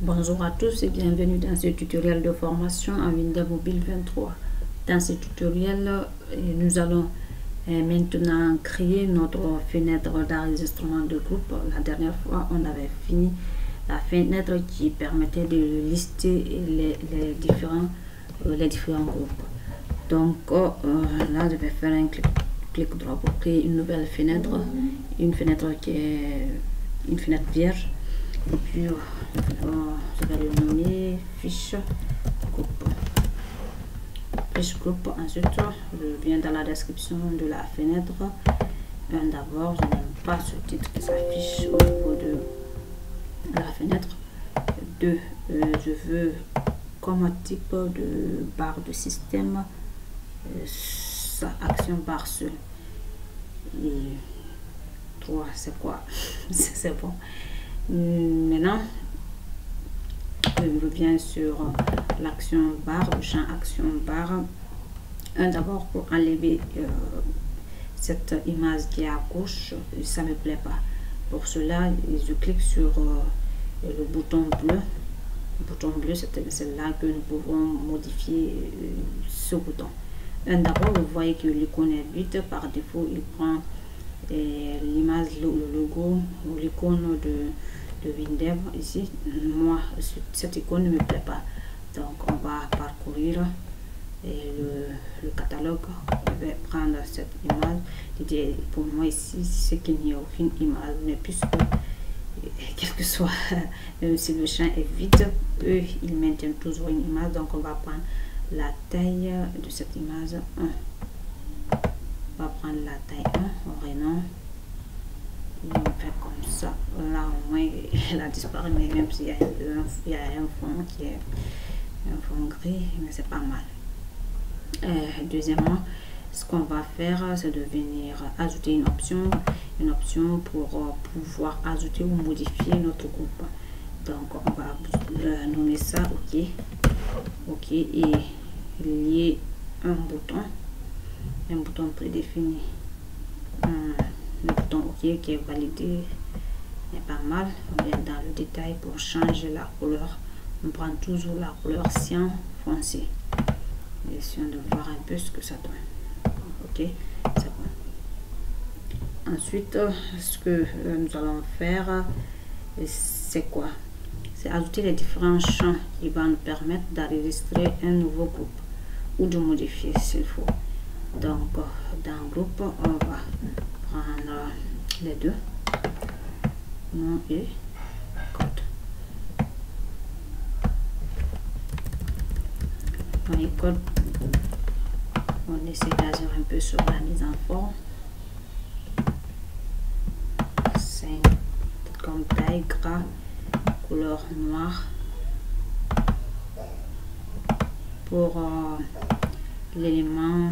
Bonjour à tous et bienvenue dans ce tutoriel de formation en Windows Mobile 23. Dans ce tutoriel, nous allons maintenant créer notre fenêtre d'enregistrement de groupe. La dernière fois, on avait fini la fenêtre qui permettait de lister les différents groupes. Donc là, je vais faire un clic droit pour créer une nouvelle fenêtre, une fenêtre qui est une fenêtre vierge. Et puis je vais le nommer fiche groupe. Ensuite je viens dans la description de la fenêtre. D'abord, je n'aime pas ce titre qui s'affiche au niveau de la fenêtre. 2, je veux comme type de barre de système sa action barre seule. Et 3, c'est quoi? C'est bon. Maintenant, je reviens sur l'action barre, le champ action barre. D'abord, pour enlever cette image qui est à gauche, ça me plaît pas. Pour cela, je clique sur le bouton bleu. Le bouton bleu, c'est là que nous pouvons modifier ce bouton. D'abord, vous voyez que l'icône est vide. Par défaut, il prend l'image, le logo ou l'icône de Windows ici. Moi, cette icône ne me plaît pas, donc on va parcourir le catalogue. Je vais prendre cette image. Pour moi ici, c'est qu'il n'y a aucune image, mais puisque quel que soit, même si le champ est vide, eux ils maintiennent toujours une image. Donc on va prendre la taille de cette image 1. On va prendre la taille 1, on renomme. On fait comme ça. Là au moins elle a disparu, mais même s'il y a un fond qui est un fond gris, mais c'est pas mal. Deuxièmement, ce qu'on va faire, c'est de venir ajouter une option pour pouvoir ajouter ou modifier notre groupe. Donc on va nommer ça ok, et lier un bouton prédéfini. Le bouton OK qui est validé est pas mal. On vient dans le détail pour changer la couleur. On prend toujours la couleur cyan foncé. Essayons de voir un peu ce que ça donne. OK, c'est bon. Ensuite, ce que nous allons faire, c'est quoi? C'est ajouter les différents champs qui vont nous permettre d'enregistrer un nouveau groupe ou de modifier s'il faut. Donc, dans groupe, on va prendre les deux, nom et code. Nom et code, on essaie d'agir un peu sur la mise en forme. 5 comme taille, gras, couleur noire. Pour l'élément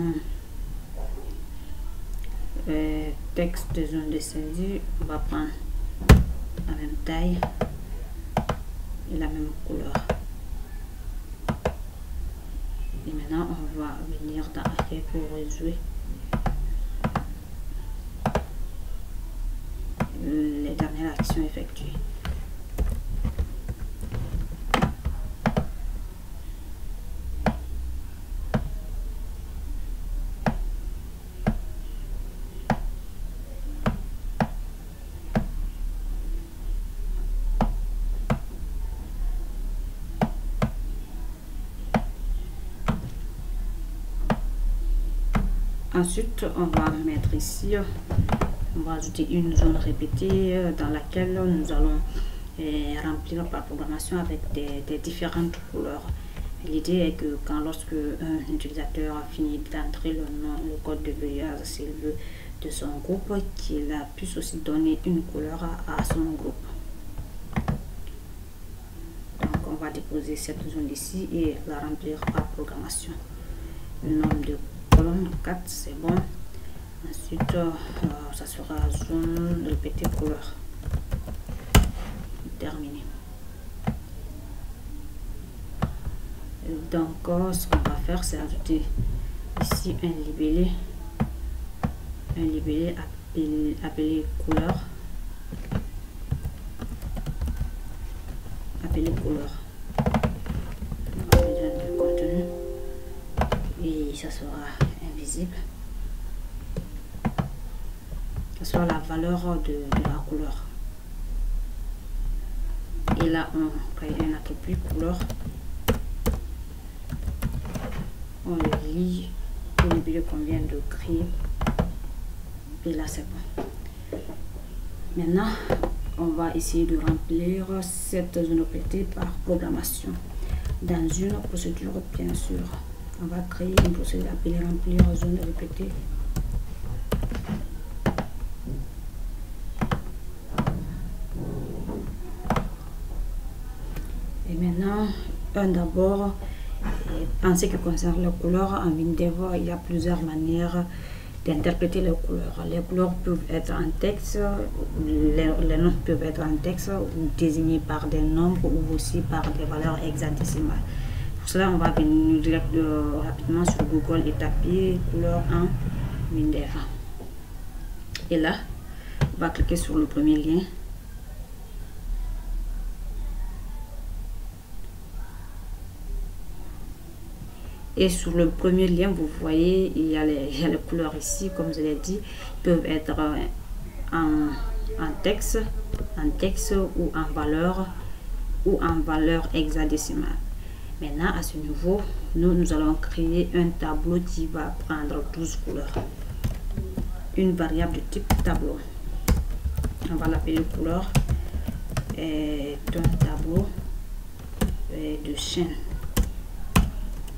texte de zone de saisie, on va prendre la même taille et la même couleur. Et maintenant on va venir dans Arrêt pour rejouer les dernières actions effectuées. Ensuite, on va mettre ici, on va ajouter une zone répétée dans laquelle nous allons remplir par programmation avec des différentes couleurs. L'idée est que lorsque un utilisateur a fini d'entrer le nom, le code de verrouillage s'il veut de son groupe, qu'il puisse aussi donner une couleur à son groupe. Donc on va déposer cette zone ici et la remplir par programmation. Le nombre de colonne 4, c'est bon. Ensuite ça sera zone répétée couleur. Terminé. Donc ce qu'on va faire, c'est ajouter ici un libellé appelé couleur l'appeler couleur. On va mettre du contenu et ça sera invisible. Ça sera la valeur de la couleur. Et là, on crée un attribut couleur. On le lit au début qu'on vient de créer. Et là, c'est bon. Maintenant, on va essayer de remplir cette zone répétée par programmation. Dans une procédure, bien sûr, on va créer une procédure appelée remplir zone répétée. Et maintenant, d'abord, en ce qui concerne les couleurs, en Windows, il y a plusieurs manières d'interpréter les couleurs. Les couleurs peuvent être en texte, les noms peuvent être en texte ou désignés par des nombres ou aussi par des valeurs hexadécimales. Pour cela, on va venir rapidement sur Google et taper couleur en Windows. Et là, on va cliquer sur le premier lien. Et sur le premier lien, vous voyez, il y a les couleurs ici, comme je l'ai dit, peuvent être en texte ou en valeur hexadécimale. Maintenant, à ce niveau, nous allons créer un tableau qui va prendre 12 couleurs. Une variable de type tableau. On va l'appeler couleur et un tableau de chaîne.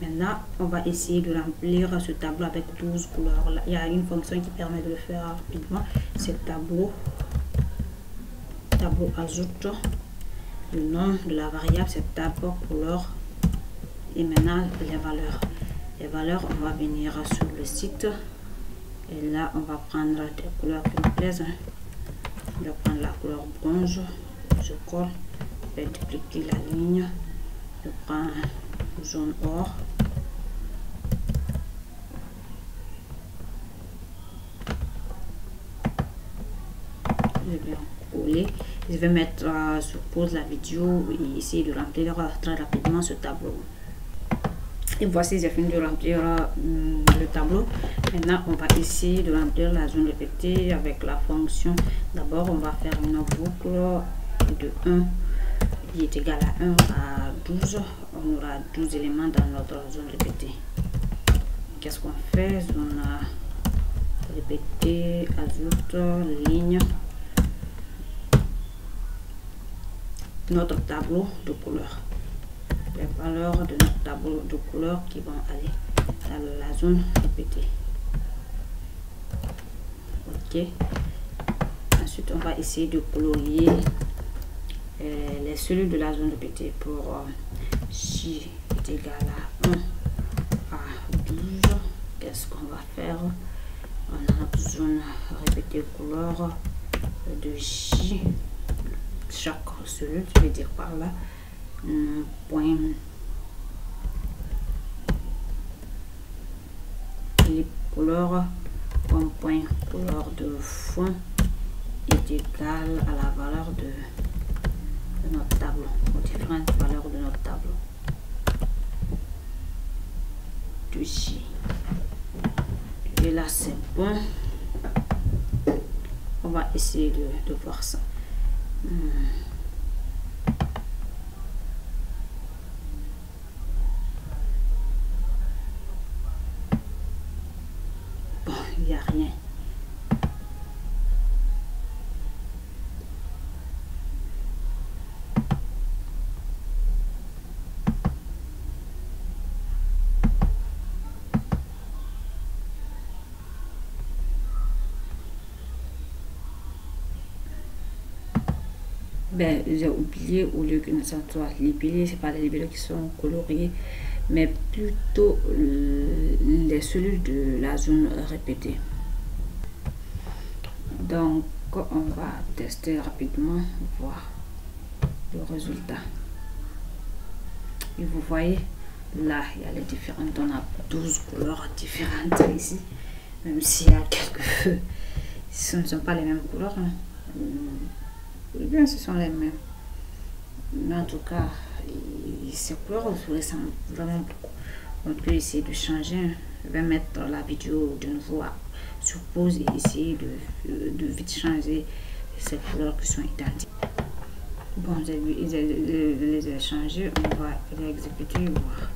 Maintenant, on va essayer de remplir ce tableau avec 12 couleurs. Là, il y a une fonction qui permet de le faire rapidement. C'est tableau ajoute. Le nom de la variable, c'est tableau couleur. Et maintenant, les valeurs. Les valeurs, on va venir sur le site. Et là, on va prendre des couleurs qui nous plaisent. Je vais prendre la couleur bronze. Je colle. Je vais dupliquer la ligne. Je prends jaune or. Je vais coller. Je vais mettre sur pause la vidéo et essayer de remplir très rapidement ce tableau. Et voici, j'ai fini de remplir le tableau. Maintenant, on va essayer de remplir la zone répétée avec la fonction. D'abord, on va faire une boucle de 1 qui est égal à 1 à 12. On aura 12 éléments dans notre zone répétée. Qu'est-ce qu'on fait? Zone répétée, ajoute, ligne. Notre tableau de couleurs. Les valeurs de notre tableau de couleurs qui vont aller dans la zone répétée. Ok. Ensuite, on va essayer de colorier les cellules de la zone répétée pour J est égal à 1 à 12. Qu'est-ce qu'on va faire? On a notre zone répétée couleur de J. Chaque cellule, je vais dire par là, point les couleurs comme point couleur de fond est égal à la valeur de notre tableau, aux différentes valeurs de notre tableau de J. Et là c'est bon. On va essayer de voir ça. Bon, il n'y a rien. Ben, j'ai oublié, au lieu que nous soit libellés, c'est pas les libellés qui sont coloriés, mais plutôt les cellules de la zone répétée. Donc, on va tester rapidement, voir le résultat. Et vous voyez, là, il y a les différentes, on a 12 couleurs différentes ici, même s'il y a quelques, ce ne sont pas les mêmes couleurs, hein. Bien, ce sont les mêmes. Mais en tout cas, ces couleurs ressemblent vraiment beaucoup. On peut essayer de changer. Je vais mettre la vidéo de nouveau sur pause et essayer de vite changer ces couleurs qui sont identiques. Bon, je les ai changés. On va les exécuter et voir.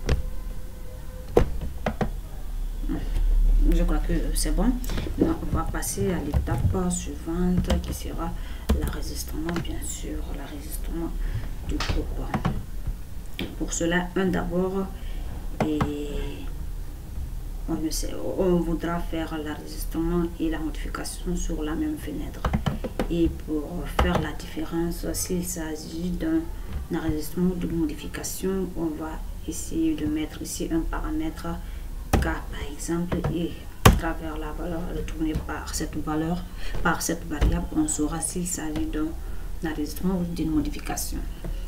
Je crois que c'est bon. Maintenant, on va passer à l'étape suivante qui sera l'enregistrement, bien sûr, l'enregistrement du groupe. Pour cela, d'abord, et on voudra faire l'enregistrement et la modification sur la même fenêtre. Et pour faire la différence, s'il s'agit d'un enregistrement ou d'une modification, on va essayer de mettre ici un paramètre K par exemple, et à travers la valeur retournée par cette variable, on saura s'il s'agit d'un enregistrement ou d'une modification.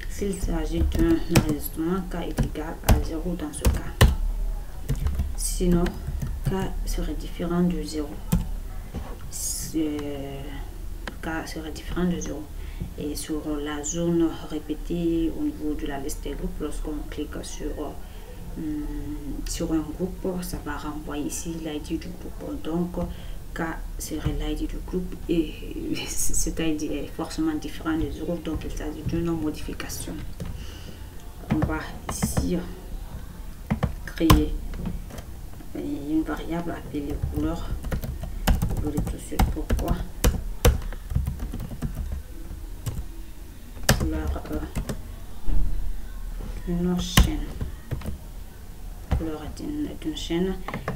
S'il s'agit d'un enregistrement, K est égal à 0 dans ce cas. Sinon, K serait différent de 0. K serait différent de 0. Et sur la zone répétée au niveau de la liste des groupes, lorsqu'on clique sur un groupe, ça va renvoyer ici l'ID du groupe. Donc, K serait l'ID du groupe et cet ID est forcément différent de 0. Donc, il s'agit d'une modification. On va ici créer une variable appelée couleur. Vous verrez tout de suite pourquoi. Couleur d'une chaîne. Couleur d'une chaîne.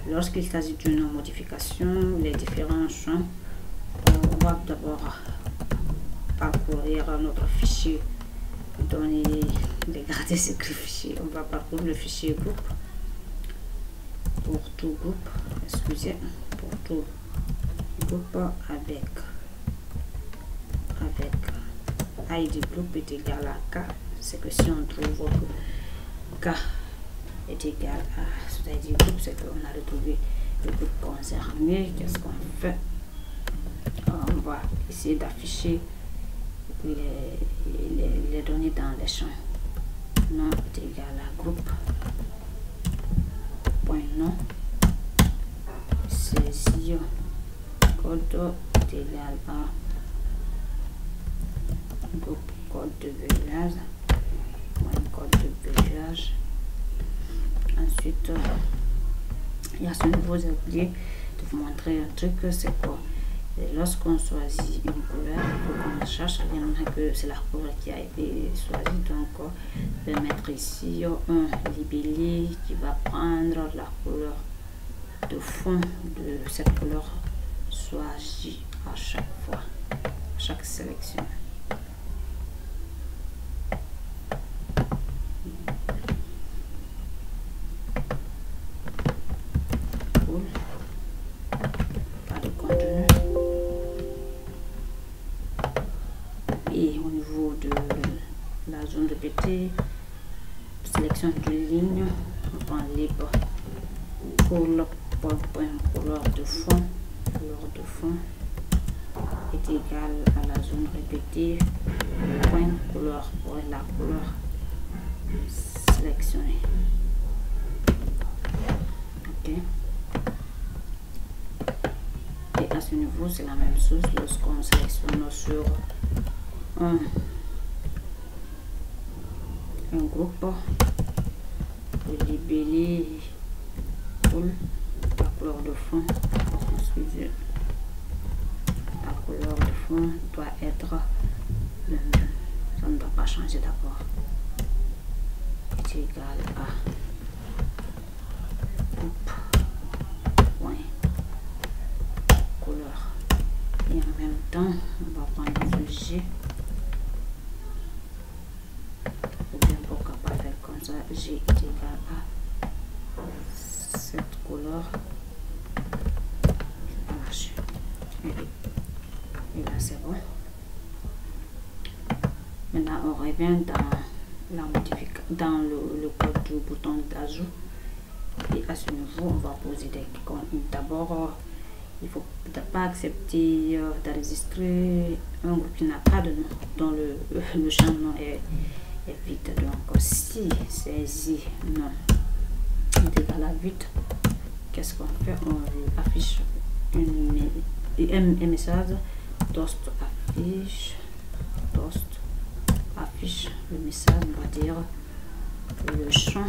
Lorsqu'il s'agit d'une modification, les différents champs, on va d'abord parcourir notre fichier, donner les garder ce fichier. On va parcourir le fichier groupe. Pour tout groupe, excusez, pour tout groupe avec ID groupe est égal à K. C'est que si on trouve que K est égal à cet ID groupe, c'est qu'on a retrouvé le groupe concerné. Qu'est-ce qu'on fait? On va essayer d'afficher les données dans les champs. Nom est égal à groupe. Point nom. Saisir code est égal à groupe code de verrouillage. Code de verrouillage. Ensuite, il y a ce nouveau, j'ai oublié de vous montrer un truc, c'est quoi? Lorsqu'on choisit une couleur, il faut qu'on cherche bien que c'est la couleur qui a été choisie. Donc, je vais mettre ici un libellé qui va prendre la couleur de fond de cette couleur choisie à chaque fois, chaque sélection. Pas de contenu. Et au niveau de la zone répétée, sélection de ligne, on prend libre couleur de fond. Couleur de fond est égal à la zone répétée, point couleur pour la couleur sélectionnée. Ok. Et à ce niveau, c'est la même chose lorsqu'on sélectionne sur un groupe, le libellé pour la couleur de fond. Excusez, la couleur de fond doit être le même. Ça ne doit pas changer d'abord. C'est égal à groupe point couleur. Et en même temps, on va prendre le G. Ou bien pourquoi pas faire comme ça. G est égal à cette couleur. Ça marche. Et là c'est bon. Maintenant on revient dans le code du bouton d'ajout. Et à ce niveau, on va poser des icônes. D'abord, il ne faut pas accepter d'enregistrer un groupe qui n'a pas de nom, dont le champ nom est est vide. Donc si saisie non est égal à vide, qu'est-ce qu'on fait? On affiche un message toast affiche le message. On va dire le champ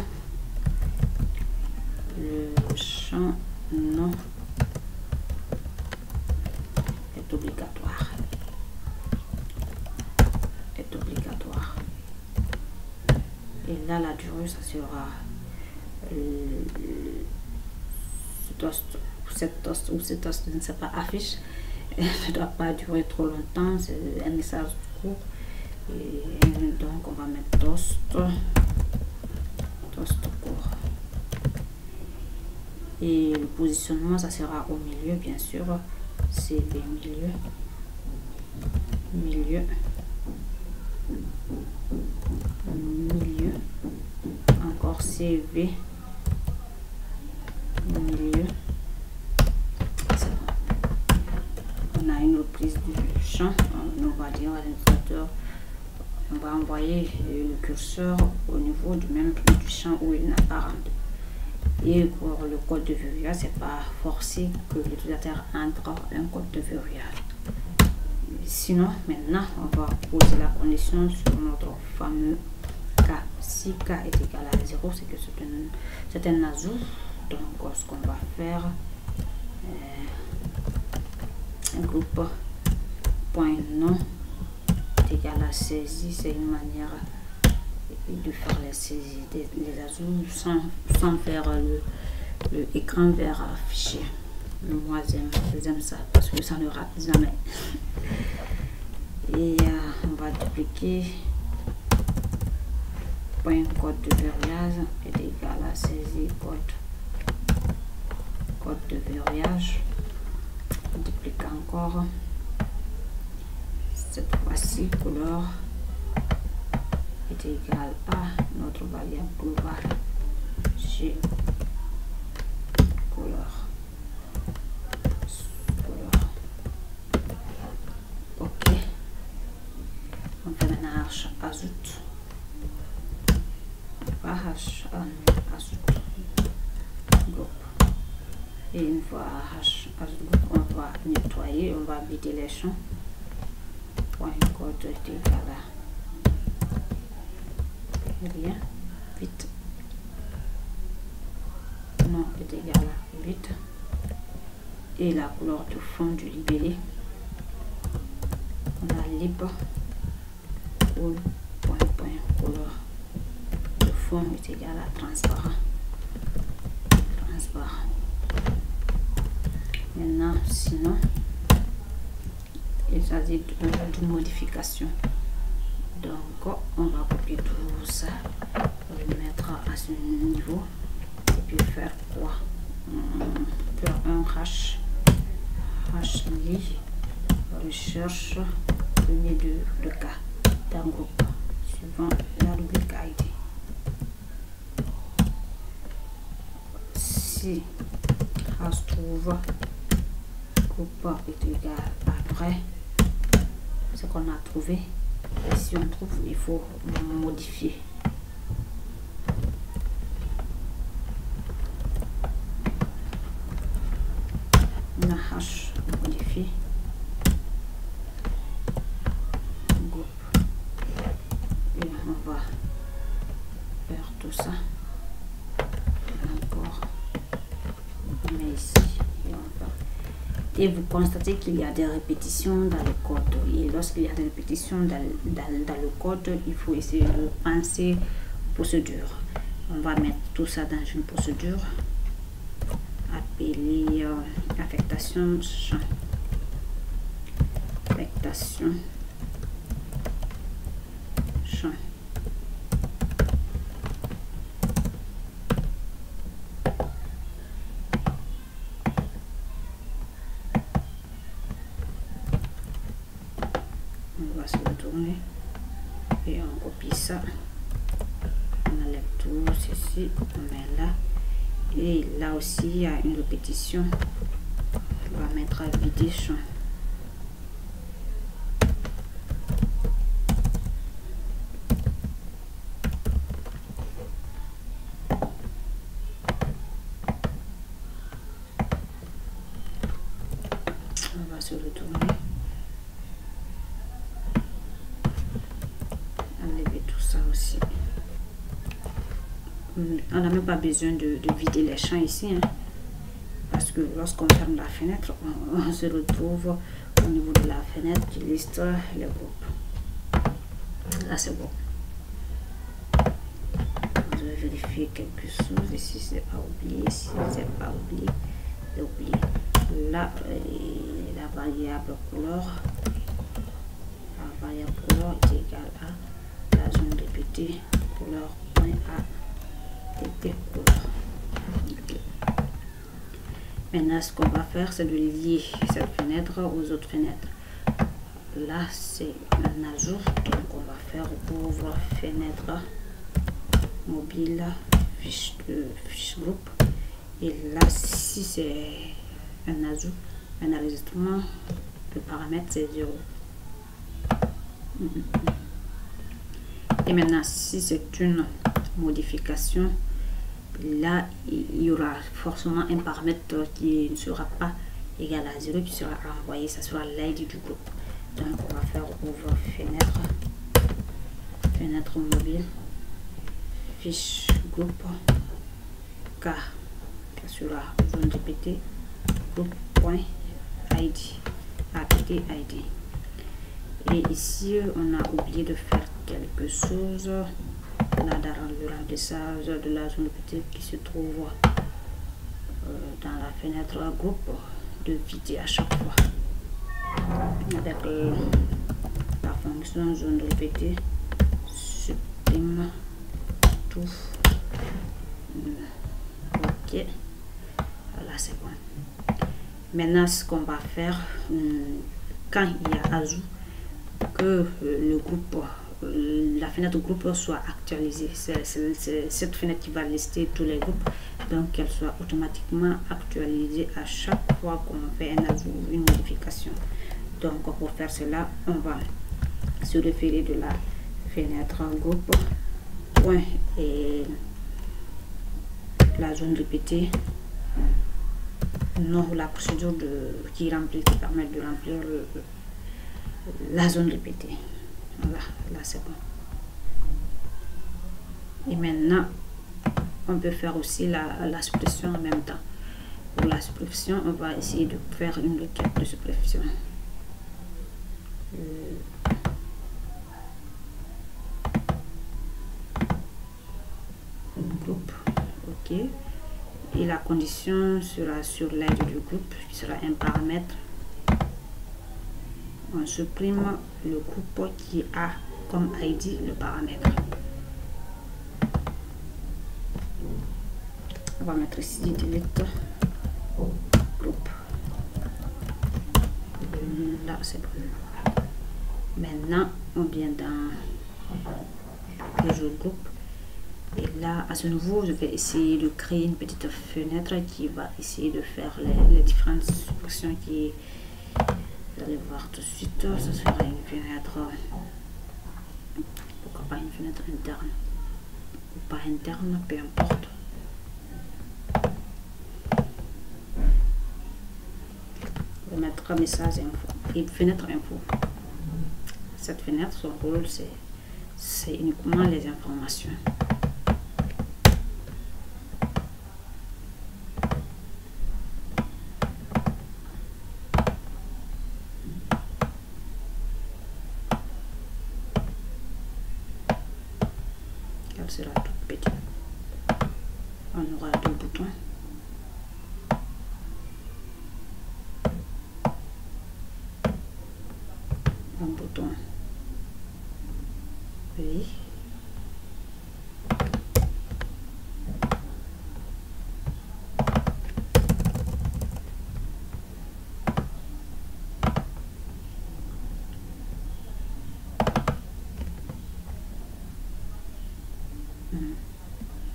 non est obligatoire. Et là la durée, ça sera cette toast ne sait pas affiche, ne doit pas durer trop longtemps, c'est un message court. Et donc on va mettre toast court. Et le positionnement, ça sera au milieu, bien sûr. CV milieu, encore CV milieu. C'est bon. On a une reprise du champ. On va dire à l'administrateur, on va envoyer le curseur au niveau du même du champ où il n'a pas rendu. Et pour le code de verrouillage, c'est pas forcé que l'utilisateur entre un code de verrouillage. Sinon, maintenant, on va poser la condition sur notre fameux cas. Si k est égal à 0, c'est que c'est un ajout. Donc, ce qu'on va faire, un groupe point non est égal à saisie. C'est une manière de faire les saisies, les ajouts sans faire le écran vert affiché. Moi j'aime ça parce que ça ne rate jamais. Et on va dupliquer point code de verrouillage est égal à saisie code de verrouillage. On duplique encore, cette fois-ci couleur est égal à notre variable globale G couleur. Ok, on fait maintenant hash ajoute. On va hash ajoute groupe. Et une fois hash ajoute groupe, on va nettoyer, on va vider les champs. Point code est égal à bien vite non est égal à vite, et la couleur de fond du libellé, on a libre point couleur de fond est égal à transparent. Maintenant, sinon il s'agit d'une modification. Donc on va copier tout ça, le mettre à ce niveau et puis faire quoi? Faire un hash lit recherche premier de cas d'un groupe suivant la rubrique ID. Si hash trouve groupe est égal après ce qu'on a trouvé. Et si on trouve, il faut modifier. On a hash modifié. Groupe. Et on va faire tout ça. Encore. On met ici. Et on va. Et vous constatez qu'il y a des répétitions dans le code. Et lorsqu'il y a des répétitions dans le code, il faut essayer de penser procédure. On va mettre tout ça dans une procédure appelée affectation champ. Affectation champ. On va se retourner et on copie ça, on enlève tout ceci, on met là, et là aussi il y a une répétition, on va mettre à vider champ. se retourner. Enlever tout ça aussi. On n'a même pas besoin de vider les champs ici, hein, parce que lorsqu'on ferme la fenêtre, on se retrouve au niveau de la fenêtre qui liste les groupes. Là c'est bon. Je vais vérifier quelque chose ici, c'est pas oublié, si c'est pas oublié, c'est oublié. Là, la variable couleur, est égale à la zone répétée couleur point A tt couleur. Okay. Maintenant, ce qu'on va faire, c'est de lier cette fenêtre aux autres fenêtres. Là, c'est un ajout, donc on va faire ouvre fenêtre mobile fiche groupe, et là si c'est un ajout, un enregistrement, le paramètre c'est 0. Et maintenant si c'est une modification, là il y aura forcément un paramètre qui ne sera pas égal à 0 qui sera envoyé, ça sera l'ID du groupe. Donc on va faire ouvre fenêtre mobile fiche groupe K sera zone répétée groupe.id apt.id. Et ici on a oublié de faire quelque chose là dans le remplissage de la zone répétée qui se trouve dans la fenêtre groupe, de vider à chaque fois avec la fonction zone répétée supprime tout. Ok, là c'est bon. Maintenant ce qu'on va faire, quand il y a ajout, que le groupe, la fenêtre groupe soit actualisée, c'est cette fenêtre qui va lister tous les groupes, donc qu'elle soit automatiquement actualisée à chaque fois qu'on fait un ajout ou une modification. Donc pour faire cela, on va se référer de la fenêtre groupe point et la zone répétée, non, la procédure qui permet de remplir la zone répétée. Voilà, là c'est bon. Et maintenant on peut faire aussi la suppression en même temps. Pour la suppression, on va essayer de faire une requête de suppression. Groupe, ok, et la condition sera sur l'aide du groupe qui sera un paramètre. On supprime le groupe qui a comme ID le paramètre. On va mettre ici delete groupe. Là c'est bon. Maintenant on vient dans le jeu groupe. Et là, à ce niveau, je vais essayer de créer une petite fenêtre qui va essayer de faire les différentes options qui, vous allez voir tout de suite, ce sera une fenêtre, pourquoi pas une fenêtre interne, ou pas interne, peu importe. Je vais mettre message info et fenêtre info. Cette fenêtre, son rôle, c'est uniquement les informations. Elle sera toute petite. On aura deux boutons. Un bouton oui.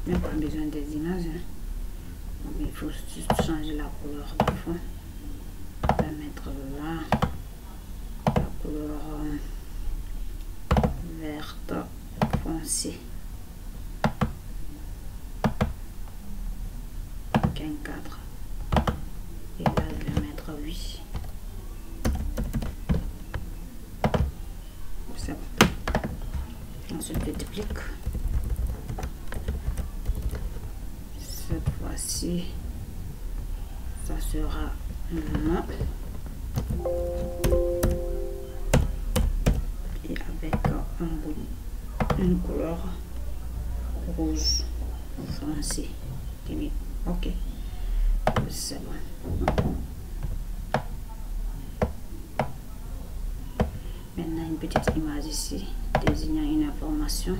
Il n'y a pas besoin des images, hein. Il faut juste changer la couleur du fond. On va mettre là la couleur verte foncé. 4. Et là je vais mettre 8. Ensuite, je duplique. Cette fois-ci, ça sera non. Et avec une couleur rouge foncé. Ok, c'est bon. Maintenant, une petite image ici désignant une information.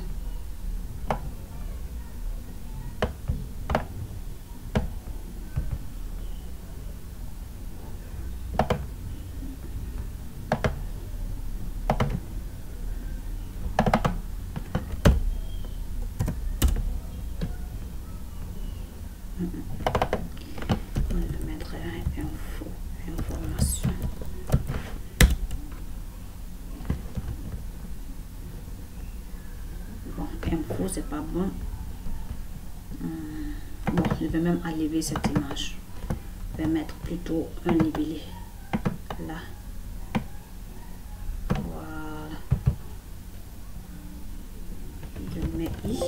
On va mettre information. Bon, info, c'est pas bon. Bon, je vais même enlever cette image. Je vais mettre plutôt un libellé là. Voilà. Je mets I.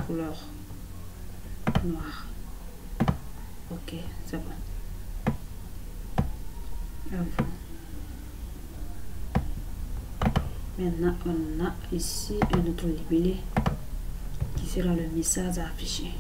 Couleur noire. Ok, c'est bon. Info. Maintenant, on a ici un autre libellé qui sera le message à afficher.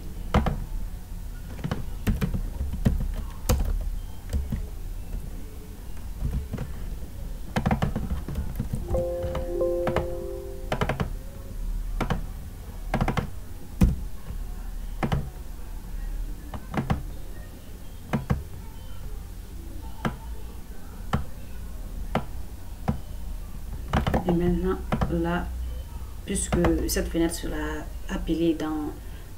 Et maintenant, là, puisque cette fenêtre sera appelée dans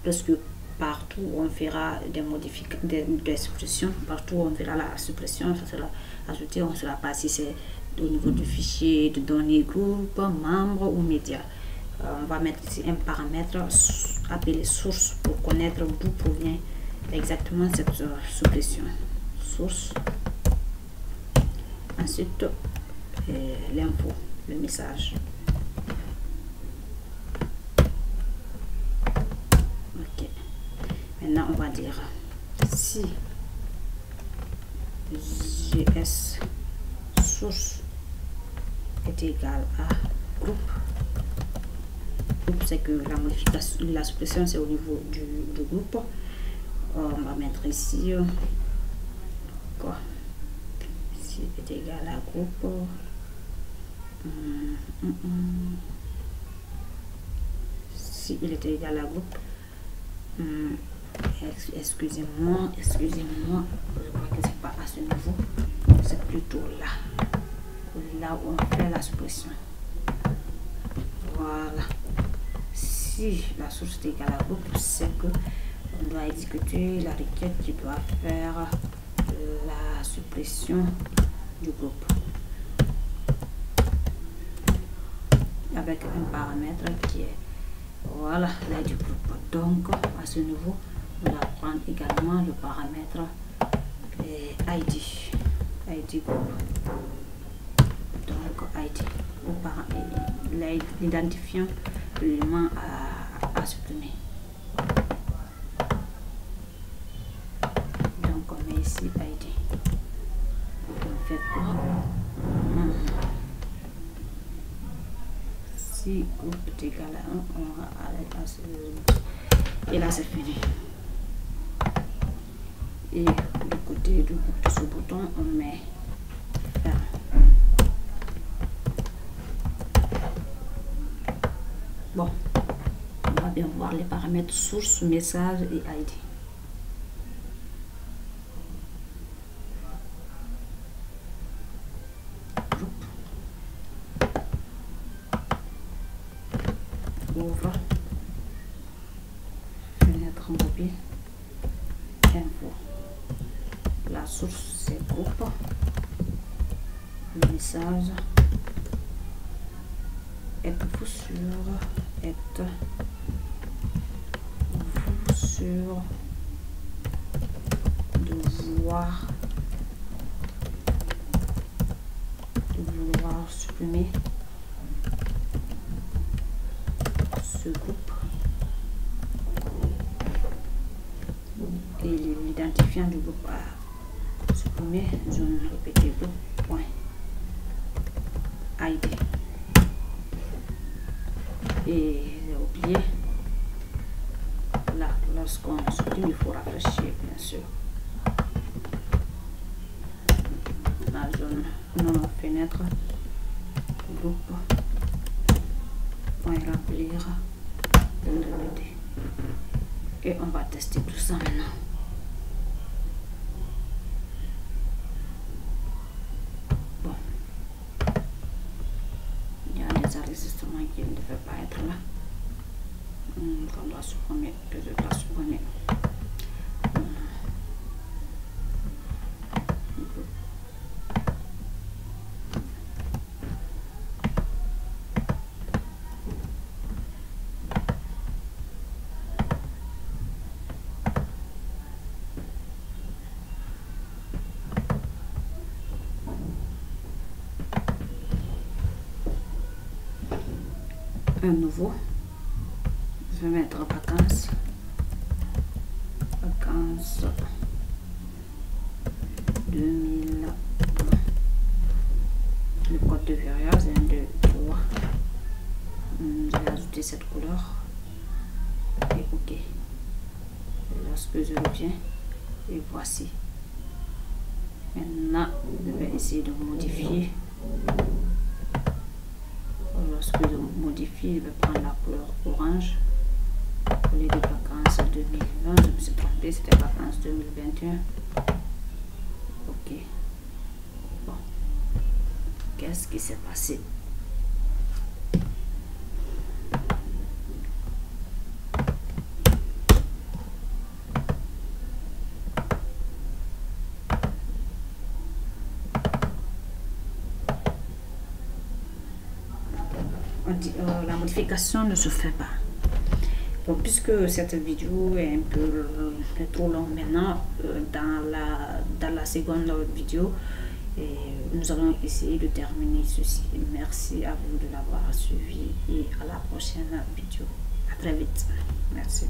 presque partout où on fera des modifications, des suppressions, partout où on verra la suppression, ça sera ajouté, on ne sera pas si c'est au niveau du fichier de données groupe, membres ou médias. On va mettre ici un paramètre appelé source pour connaître d'où provient exactement cette suppression. Source. Ensuite, l'info. Le message. Ok. Maintenant, on va dire si GS source est égal à groupe. Groupe, c'est que la modification, la suppression, c'est au niveau du groupe. On va mettre ici quoi? Si est égal à groupe. Si il est égal à groupe, excusez-moi, je crois que c'est pas à ce niveau, c'est plutôt là où on fait la suppression. Voilà. Si la source est égale à groupe, c'est que on doit exécuter la requête qui doit faire la suppression du groupe. Avec un paramètre qui est voilà là du groupe. Donc à ce niveau, on va prendre également le paramètre ID groupe. Donc ID ou l'identifiant l'élément à supprimer. Donc on met ici ID. On fait quoi? Si groupe est égal à 1, on va arrêter à ce... Et là, c'est fini. Et du côté de ce bouton, on met ferme. Bon, on va bien voir les paramètres source, message et ID. Ouvre, fenêtre mobile, info. La source c'est groupe, le message, êtes-vous sûr, êtes-vous sûr vouloir supprimer ce groupe et l'identifiant du groupe à supprimer, zone répétée point ID. Et j'ai oublié là, lorsqu'on supprime, il faut rafraîchir bien sûr la zone non fenêtre groupe point remplir et on va tester tout ça maintenant. Bon, il y a des enregistrements qui ne devaient pas être là. On doit supprimer, un nouveau. Je vais mettre vacances 2000. Le code de verrouillage 1, 2, 3. Je vais ajouter cette couleur et OK. Et lorsque je reviens, et voici. Maintenant, je vais essayer de modifier. Lorsque je modifie, je vais prendre la couleur orange. Au lieu de vacances 2020, je me suis trompé, c'était vacances 2021. OK. Bon. Qu'est-ce qui s'est passé? La modification ne se fait pas. Bon, puisque cette vidéo est un peu trop longue maintenant, dans la seconde vidéo, nous allons essayer de terminer ceci. Merci à vous de l'avoir suivi et à la prochaine vidéo. À très vite. Merci.